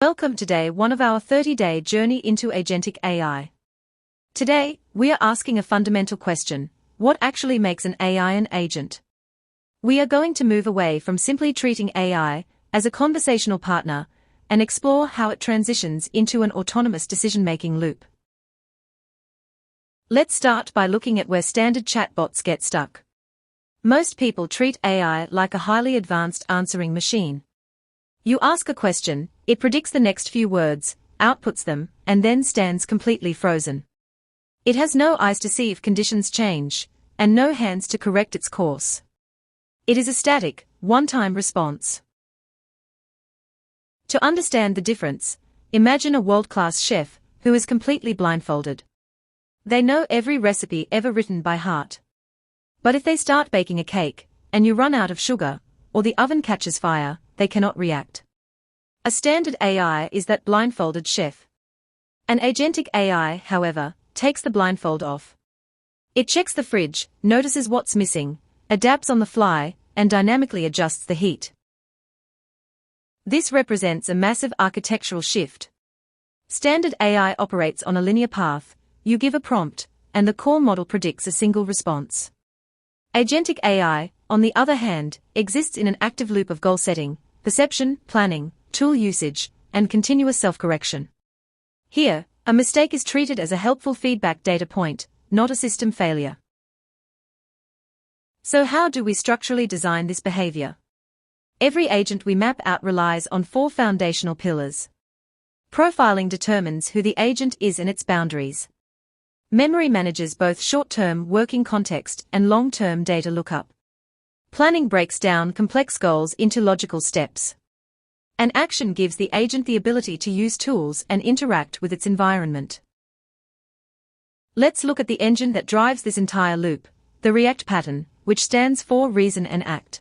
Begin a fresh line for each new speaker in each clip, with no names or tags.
Welcome today one of our 30-day journey into Agentic AI. Today, we are asking a fundamental question: what actually makes an AI an agent? We are going to move away from simply treating AI as a conversational partner and explore how it transitions into an autonomous decision-making loop. Let's start by looking at where standard chatbots get stuck. Most people treat AI like a highly advanced answering machine. You ask a question, it predicts the next few words, outputs them, and then stands completely frozen. It has no eyes to see if conditions change, and no hands to correct its course. It is a static, one-time response. To understand the difference, imagine a world-class chef who is completely blindfolded. They know every recipe ever written by heart. But if they start baking a cake, and you run out of sugar, or the oven catches fire, they cannot react. A standard AI is that blindfolded chef. An agentic AI, however, takes the blindfold off. It checks the fridge, notices what's missing, adapts on the fly, and dynamically adjusts the heat. This represents a massive architectural shift. Standard AI operates on a linear path. You give a prompt, and the core model predicts a single response. Agentic AI, on the other hand, exists in an active loop of goal setting, perception, planning, tool usage, and continuous self-correction. Here, a mistake is treated as a helpful feedback data point, not a system failure. So how do we structurally design this behavior? Every agent we map out relies on 4 foundational pillars. Profiling determines who the agent is and its boundaries. Memory manages both short-term working context and long-term data lookup. Planning breaks down complex goals into logical steps. An action gives the agent the ability to use tools and interact with its environment. Let's look at the engine that drives this entire loop, the React pattern, which stands for reason and act.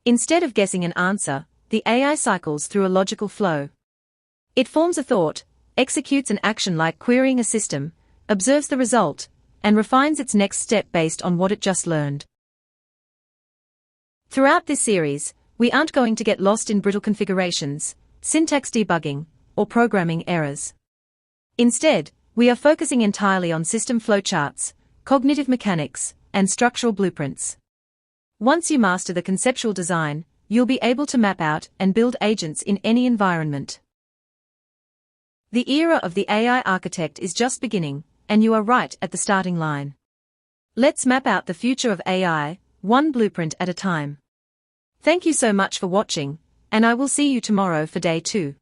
Instead of guessing an answer, the AI cycles through a logical flow. It forms a thought, executes an action like querying a system, observes the result, and refines its next step based on what it just learned. Throughout this series, we aren't going to get lost in brittle configurations, syntax debugging, or programming errors. Instead, we are focusing entirely on system flowcharts, cognitive mechanics, and structural blueprints. Once you master the conceptual design, you'll be able to map out and build agents in any environment. The era of the AI architect is just beginning, and you are right at the starting line. Let's map out the future of AI, one blueprint at a time. Thank you so much for watching, and I will see you tomorrow for day 2.